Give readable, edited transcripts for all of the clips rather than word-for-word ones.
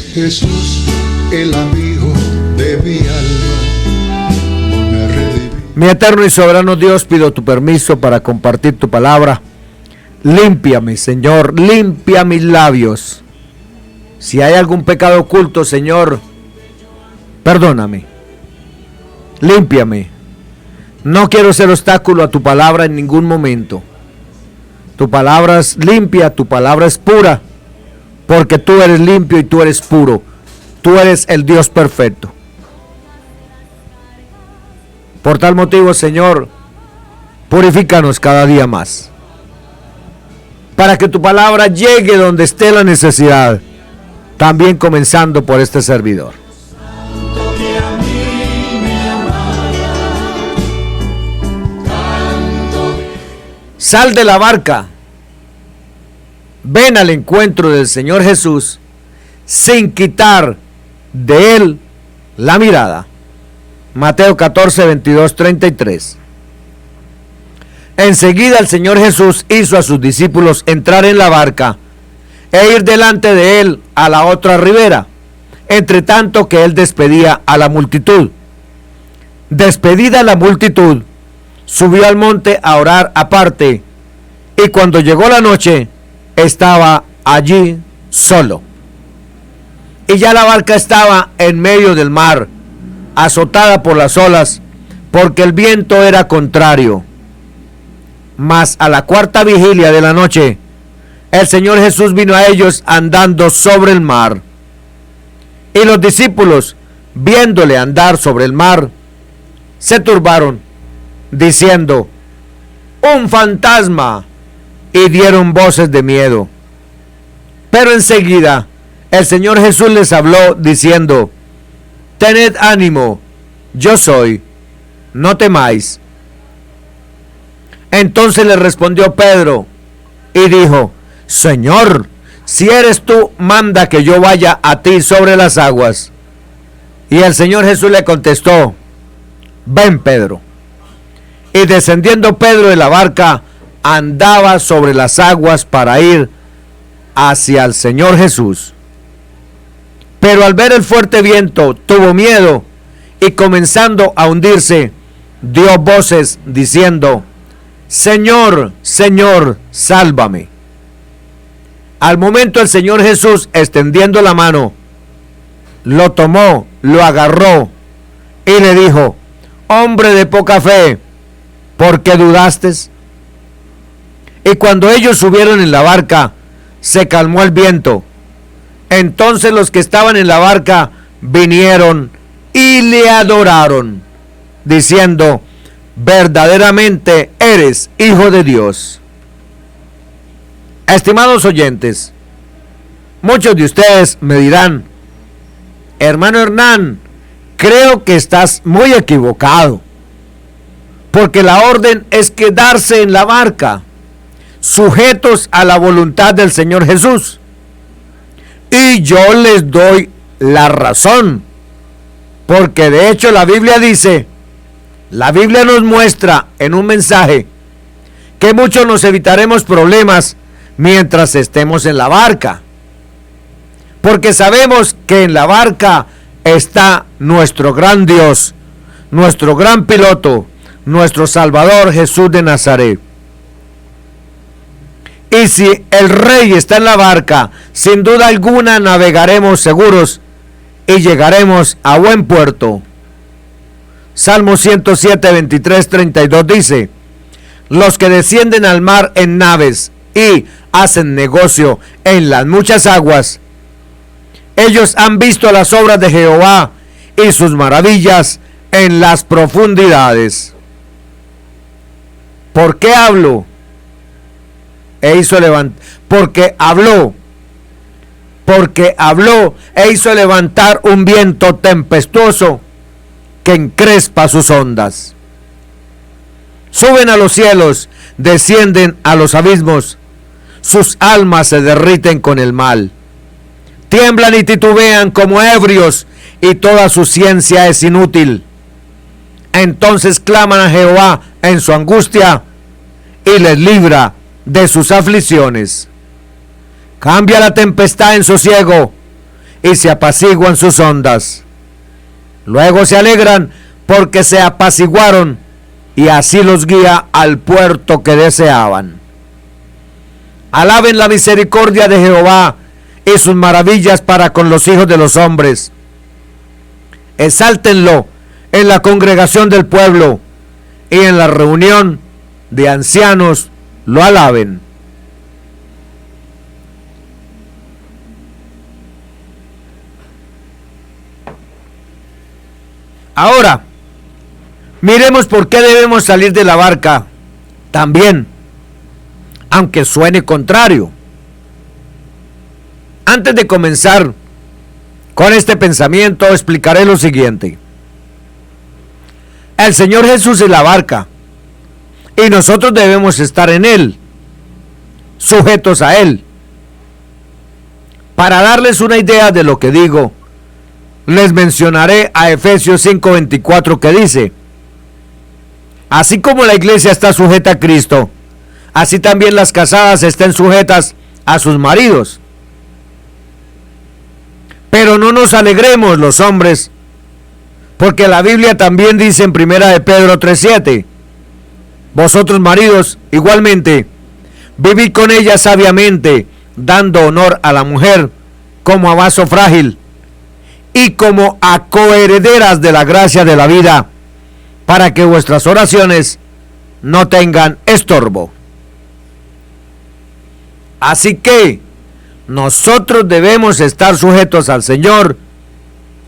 es Jesús, el amigo de mi alma. Me redimí. Mi eterno y soberano Dios, pido tu permiso para compartir tu palabra. Límpiame, Señor, limpia mis labios. Si hay algún pecado oculto, Señor, perdóname. Límpiame. No quiero ser obstáculo a tu palabra en ningún momento. Tu palabra es limpia, tu palabra es pura, porque tú eres limpio y tú eres puro. Tú eres el Dios perfecto. Por tal motivo, Señor, purifícanos cada día más, para que tu palabra llegue donde esté la necesidad, también comenzando por este servidor. Sal de la barca, ven al encuentro del Señor Jesús sin quitar de él la mirada. Mateo 14, 22, 33. Enseguida el Señor Jesús hizo a sus discípulos entrar en la barca e ir delante de él a la otra ribera, entre tanto que él despedía a la multitud. Despedida la multitud, subió al monte a orar aparte, y cuando llegó la noche, estaba allí solo. Y ya la barca estaba en medio del mar, azotada por las olas, porque el viento era contrario. Mas a la cuarta vigilia de la noche, el Señor Jesús vino a ellos andando sobre el mar. Y los discípulos, viéndole andar sobre el mar, se turbaron, diciendo: ¡un fantasma! Y dieron voces de miedo. Pero enseguida el Señor Jesús les habló, diciendo: tened ánimo, yo soy, no temáis. Entonces le respondió Pedro y dijo: Señor, si eres tú, manda que yo vaya a ti sobre las aguas. Y el Señor Jesús le contestó: ven, Pedro. Y descendiendo Pedro de la barca, andaba sobre las aguas para ir hacia el Señor Jesús. Pero al ver el fuerte viento, tuvo miedo, y comenzando a hundirse, dio voces diciendo: Señor, Señor, sálvame. Al momento el Señor Jesús, extendiendo la mano, lo tomó, lo agarró y le dijo: hombre de poca fe, ¿por qué dudaste? Y cuando ellos subieron en la barca, se calmó el viento. Entonces los que estaban en la barca vinieron y le adoraron, diciendo: verdaderamente eres Hijo de Dios. Estimados oyentes, muchos de ustedes me dirán: hermano Hernán, creo que estás muy equivocado, porque la orden es quedarse en la barca, sujetos a la voluntad del Señor Jesús. Y yo les doy la razón, porque de hecho la Biblia dice, la Biblia nos muestra en un mensaje que muchos nos evitaremos problemas mientras estemos en la barca, porque sabemos que en la barca está nuestro gran Dios, nuestro gran piloto, nuestro Salvador Jesús de Nazaret. Y si el Rey está en la barca, sin duda alguna navegaremos seguros y llegaremos a buen puerto. Salmo 107, 23, 32 dice: los que descienden al mar en naves y hacen negocio en las muchas aguas, ellos han visto las obras de Jehová y sus maravillas en las profundidades. ¿Por qué hablo? Porque habló e hizo levantar un viento tempestuoso que encrespa sus ondas. Suben a los cielos, descienden a los abismos, sus almas se derriten con el mal. Tiemblan y titubean como ebrios, y toda su ciencia es inútil. Entonces claman a Jehová en su angustia, y les libra de sus aflicciones. Cambia la tempestad en sosiego, y se apaciguan sus ondas. Luego se alegran porque se apaciguaron y así los guía al puerto que deseaban. Alaben la misericordia de Jehová y sus maravillas para con los hijos de los hombres. Exáltenlo en la congregación del pueblo y en la reunión de ancianos lo alaben. Ahora, miremos por qué debemos salir de la barca también, aunque suene contrario. Antes de comenzar con este pensamiento, explicaré lo siguiente. El Señor Jesús es la barca y nosotros debemos estar en Él, sujetos a Él. Para darles una idea de lo que digo, les mencionaré a Efesios 5:24 que dice: así como la iglesia está sujeta a Cristo, así también las casadas estén sujetas a sus maridos. Pero no nos alegremos los hombres, porque la Biblia también dice en 1 de Pedro 3:7: vosotros maridos igualmente, vivid con ella sabiamente, dando honor a la mujer como a vaso frágil y como a coherederas de la gracia de la vida, para que vuestras oraciones no tengan estorbo. Así que nosotros debemos estar sujetos al Señor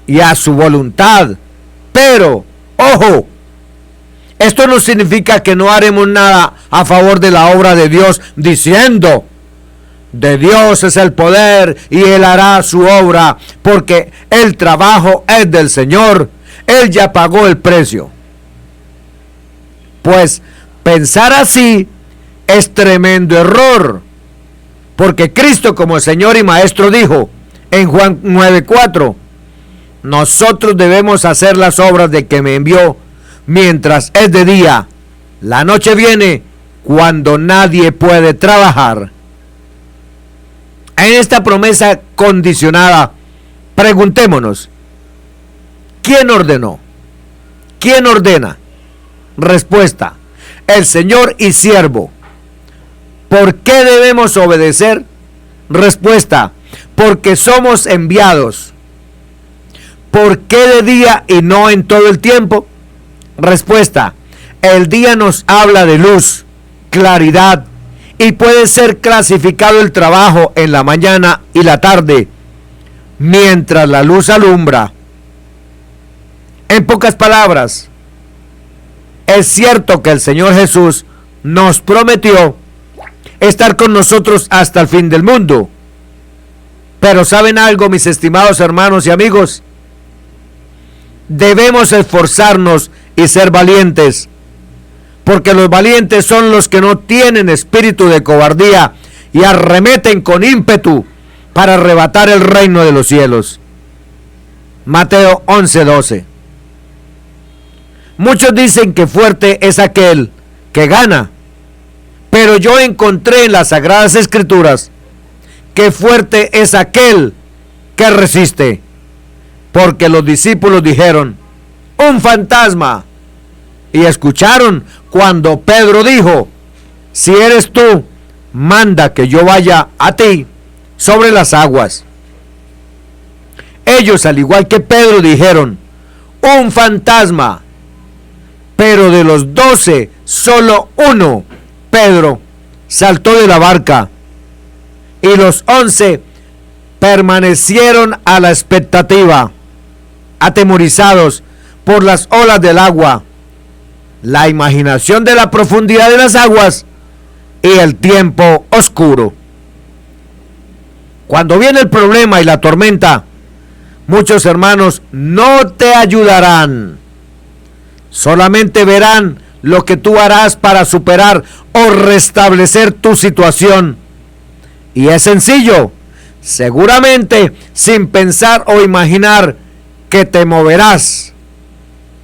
y a su voluntad. Pero, ojo, esto no significa que no haremos nada a favor de la obra de Dios, diciendo: de Dios es el poder y Él hará su obra, porque el trabajo es del Señor. Él ya pagó el precio. Pues pensar así es tremendo error, porque Cristo como Señor y Maestro dijo en Juan 9:4: nosotros debemos hacer las obras de que me envió mientras es de día. La noche viene cuando nadie puede trabajar. En esta promesa condicionada, preguntémonos: ¿quién ordenó? ¿Quién ordena? Respuesta: el Señor y siervo. ¿Por qué debemos obedecer? Respuesta: porque somos enviados. ¿Por qué de día y no en todo el tiempo? Respuesta: el día nos habla de luz, claridad, y puede ser clasificado el trabajo en la mañana y la tarde, mientras la luz alumbra. En pocas palabras, es cierto que el Señor Jesús nos prometió estar con nosotros hasta el fin del mundo. Pero ¿saben algo, mis estimados hermanos y amigos? Debemos esforzarnos y ser valientes, porque los valientes son los que no tienen espíritu de cobardía y arremeten con ímpetu para arrebatar el reino de los cielos. Mateo 11:12. Muchos dicen que fuerte es aquel que gana, pero yo encontré en las Sagradas Escrituras que fuerte es aquel que resiste, porque los discípulos dijeron: un fantasma. Y escucharon cuando Pedro dijo: si eres tú, manda que yo vaya a ti sobre las aguas. Ellos, al igual que Pedro, dijeron: un fantasma. Pero de los 12, solo uno, Pedro, saltó de la barca, y los 11 permanecieron a la expectativa, atemorizados por las olas del agua, la imaginación de la profundidad de las aguas y el tiempo oscuro. Cuando viene el problema y la tormenta, muchos hermanos no te ayudarán. Solamente verán lo que tú harás para superar o restablecer tu situación. Y es sencillo, seguramente sin pensar o imaginar que te moverás.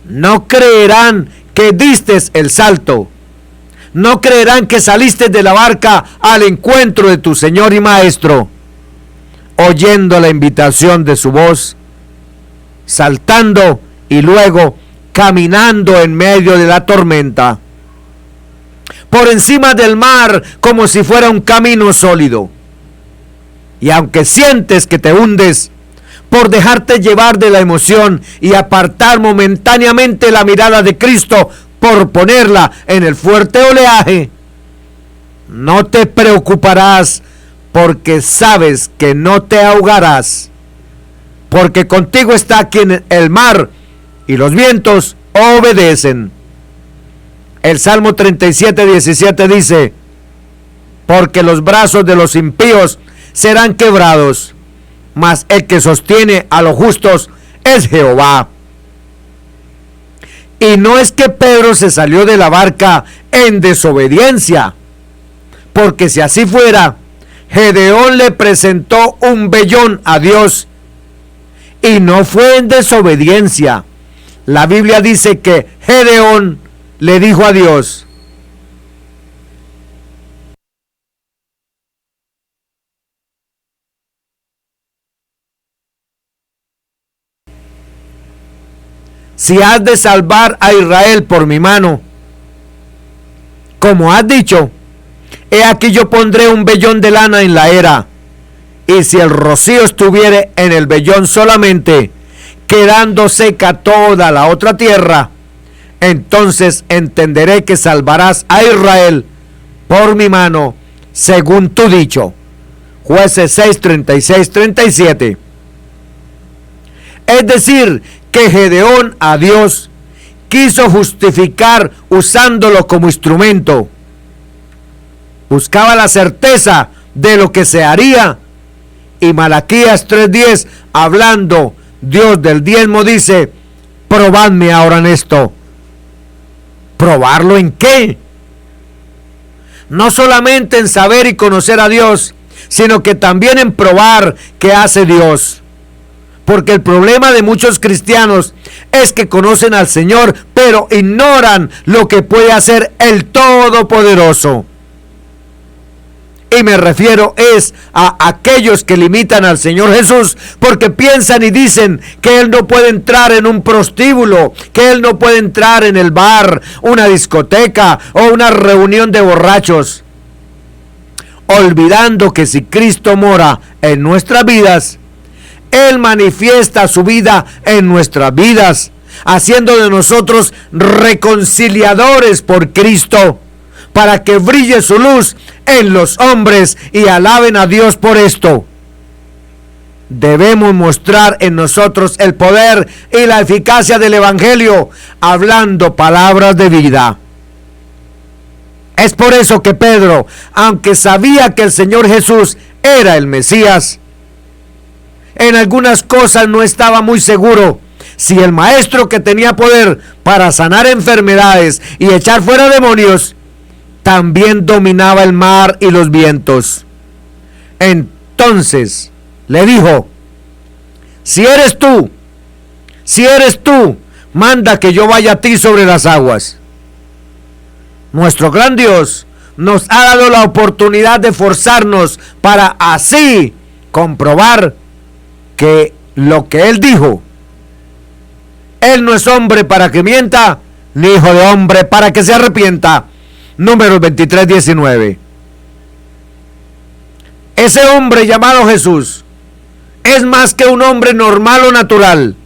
No creerán que diste el salto. No creerán que saliste de la barca al encuentro de tu Señor y Maestro. oyendo la invitación de su voz, saltando y luego caminando en medio de la tormenta, por encima del mar como si fuera un camino sólido. Y aunque sientes que te hundes, por dejarte llevar de la emoción y apartar momentáneamente la mirada de Cristo por ponerla en el fuerte oleaje, no te preocuparás, porque sabes que no te ahogarás, porque contigo está quien el mar y los vientos obedecen. El Salmo 37:17 dice: porque los brazos de los impíos serán quebrados, mas el que sostiene a los justos es Jehová. Y no es que Pedro se salió de la barca en desobediencia, porque si así fuera, Gedeón le presentó un vellón a Dios y no fue en desobediencia. La Biblia dice que Gedeón le dijo a Dios: si has de salvar a Israel por mi mano, como has dicho, he aquí yo pondré un vellón de lana en la era, y si el rocío estuviere en el vellón solamente, quedando seca toda la otra tierra, entonces entenderé que salvarás a Israel por mi mano, según tu dicho. Jueces 6:36-37. Es decir, que Gedeón a Dios quiso justificar usándolo como instrumento. Buscaba la certeza de lo que se haría, y Malaquías 3:10, hablando Dios del diezmo, dice: probadme ahora en esto. ¿Probarlo en qué? No solamente en saber y conocer a Dios, sino que también en probar qué hace Dios. Porque el problema de muchos cristianos es que conocen al Señor, pero ignoran lo que puede hacer el Todopoderoso. Y me refiero a aquellos que limitan al Señor Jesús porque piensan y dicen que Él no puede entrar en un prostíbulo, que Él no puede entrar en el bar, una discoteca o una reunión de borrachos, olvidando que si Cristo mora en nuestras vidas, Él manifiesta su vida en nuestras vidas, haciendo de nosotros reconciliadores por Cristo, para que brille su luz en los hombres y alaben a Dios por esto. Debemos mostrar en nosotros el poder y la eficacia del Evangelio, hablando palabras de vida. Es por eso que Pedro, aunque sabía que el Señor Jesús era el Mesías, en algunas cosas no estaba muy seguro si el maestro que tenía poder para sanar enfermedades y echar fuera demonios también dominaba el mar y los vientos. Entonces le dijo: si eres tú, manda que yo vaya a ti sobre las aguas. Nuestro gran Dios nos ha dado la oportunidad de forzarnos para así comprobar que lo que Él dijo, Él no es hombre para que mienta, ni hijo de hombre para que se arrepienta. Números 23:19. Ese hombre llamado Jesús es más que un hombre normal o natural.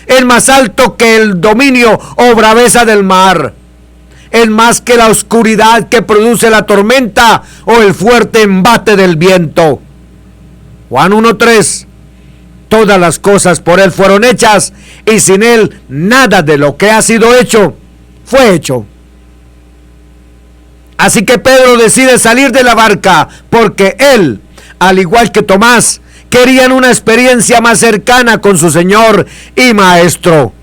Es más alto que el dominio o braveza del mar. Es más que la oscuridad que produce la tormenta o el fuerte embate del viento. Juan 1:3. Todas las cosas por Él fueron hechas, y sin Él nada de lo que ha sido hecho fue hecho. Así que Pedro decide salir de la barca porque él, al igual que Tomás, querían una experiencia más cercana con su Señor y Maestro.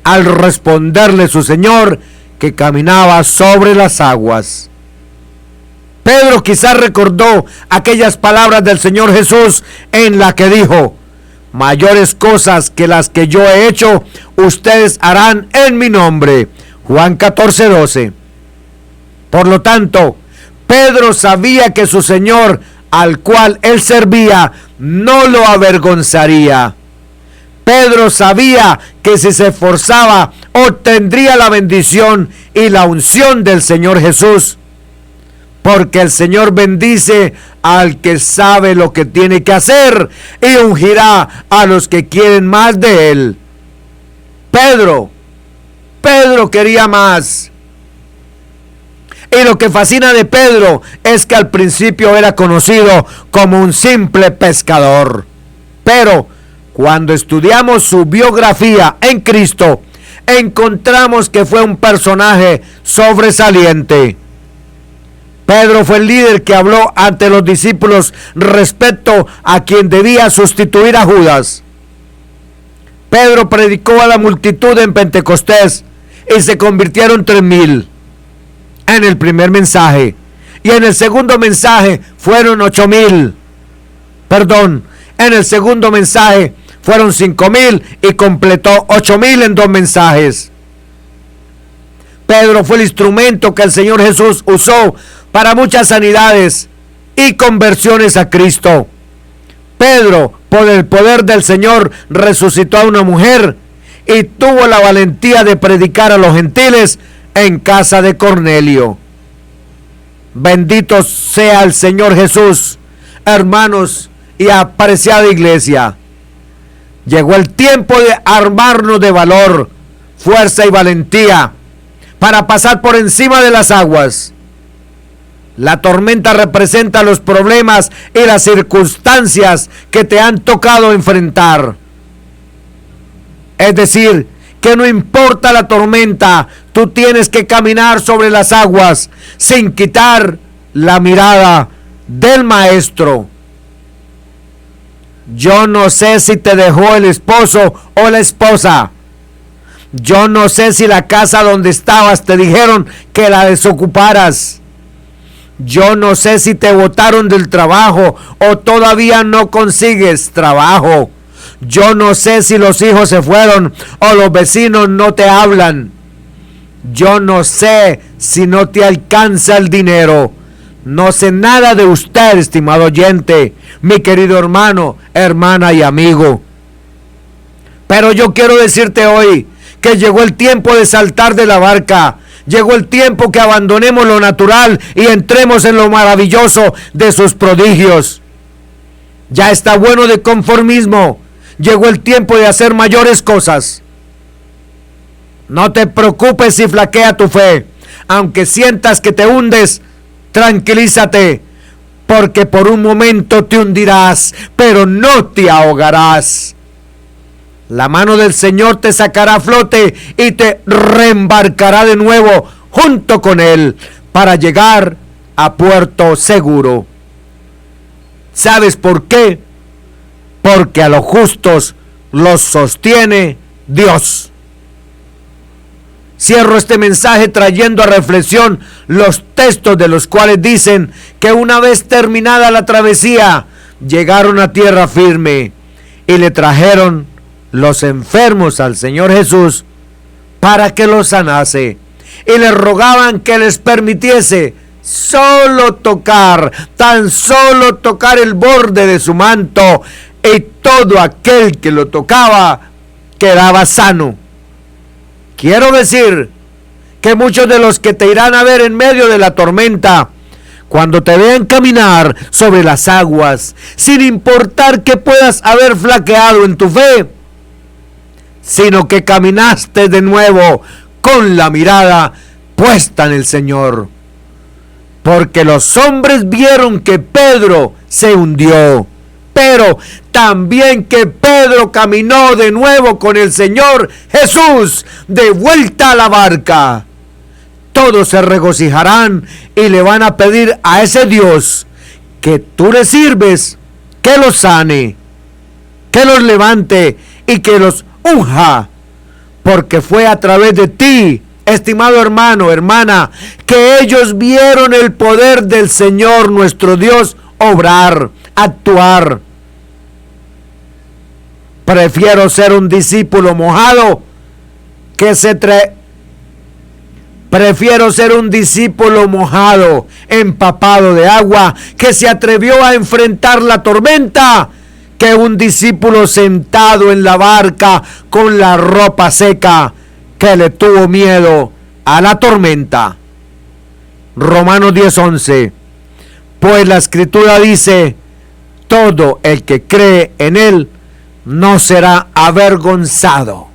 Al responderle su Señor que caminaba sobre las aguas, Pedro quizás recordó aquellas palabras del Señor Jesús en la que dijo: mayores cosas que las que yo he hecho, ustedes harán en mi nombre. Juan 14:12. Por lo tanto, Pedro sabía que su Señor al cual él servía no lo avergonzaría. Pedro sabía que si se esforzaba obtendría la bendición y la unción del Señor Jesús, porque el Señor bendice al que sabe lo que tiene que hacer y ungirá a los que quieren más de él. Pedro quería más. Y lo que fascina de Pedro es que al principio era conocido como un simple pescador. Pero cuando estudiamos su biografía en Cristo, encontramos que fue un personaje sobresaliente. Pedro fue el líder que habló ante los discípulos respecto a quien debía sustituir a Judas. Pedro predicó a la multitud en Pentecostés y se convirtieron 3,000 en el primer mensaje. Y en el segundo mensaje fueron 8,000. En el segundo mensaje fueron 5,000 y completó 8,000 en 2 mensajes. Pedro fue el instrumento que el Señor Jesús usó para muchas sanidades y conversiones a Cristo. Pedro, por el poder del Señor, resucitó a una mujer y tuvo la valentía de predicar a los gentiles en casa de Cornelio. Bendito sea el Señor Jesús, hermanos y apreciada iglesia. Llegó el tiempo de armarnos de valor, fuerza y valentía para pasar por encima de las aguas. La tormenta representa los problemas y las circunstancias que te han tocado enfrentar. Es decir, que no importa la tormenta, tú tienes que caminar sobre las aguas sin quitar la mirada del Maestro. Yo no sé si te dejó el esposo o la esposa. Yo no sé si la casa donde estabas te dijeron que la desocuparas. Yo no sé si te botaron del trabajo o todavía no consigues trabajo. Yo no sé si los hijos se fueron o los vecinos no te hablan. Yo no sé si no te alcanza el dinero. No sé nada de usted, estimado oyente, mi querido hermano, hermana y amigo. Pero yo quiero decirte hoy que llegó el tiempo de saltar de la barca. Llegó el tiempo que abandonemos lo natural y entremos en lo maravilloso de sus prodigios. Ya está bueno de conformismo. Llegó el tiempo de hacer mayores cosas. No te preocupes si flaquea tu fe. Aunque sientas que te hundes, tranquilízate, porque por un momento te hundirás, pero no te ahogarás. La mano del Señor te sacará a flote y te reembarcará de nuevo junto con Él para llegar a puerto seguro. ¿Sabes por qué? Porque a los justos los sostiene Dios. Cierro este mensaje trayendo a reflexión los textos de los cuales dicen que una vez terminada la travesía, llegaron a tierra firme y le trajeron los enfermos al Señor Jesús para que los sanase, y le rogaban que les permitiese tan solo tocar el borde de su manto, y todo aquel que lo tocaba quedaba sano. Quiero decir que muchos de los que te irán a ver en medio de la tormenta, cuando te vean caminar sobre las aguas, sin importar que puedas haber flaqueado en tu fe, sino que caminaste de nuevo con la mirada puesta en el Señor. Porque los hombres vieron que Pedro se hundió, pero también que Pedro caminó de nuevo con el Señor Jesús de vuelta a la barca. Todos se regocijarán y le van a pedir a ese Dios que tú le sirves, que los sane, que los levante y que los unja, porque fue a través de ti, estimado hermano, hermana, que ellos vieron el poder del Señor nuestro Dios obrar, actuar. Prefiero ser un discípulo mojado que se Prefiero ser un discípulo mojado, empapado de agua, que se atrevió a enfrentar la tormenta, que un discípulo sentado en la barca con la ropa seca, que le tuvo miedo a la tormenta. Romanos 10:11. Pues la Escritura dice: todo el que cree en Él no será avergonzado.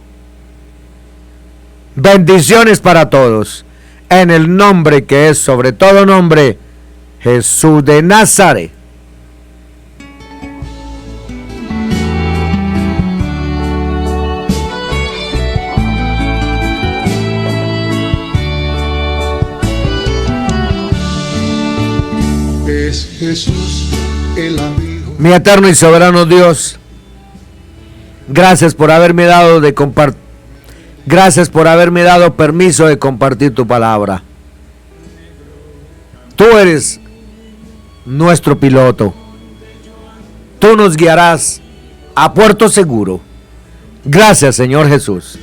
Bendiciones para todos. En el nombre que es sobre todo nombre, Jesús de Nazaret. Es Jesús el amigo. Mi eterno y soberano Dios, gracias por haberme dado de compartir. Gracias por haberme dado permiso de compartir tu palabra. Tú eres nuestro piloto. Tú nos guiarás a puerto seguro. Gracias, Señor Jesús.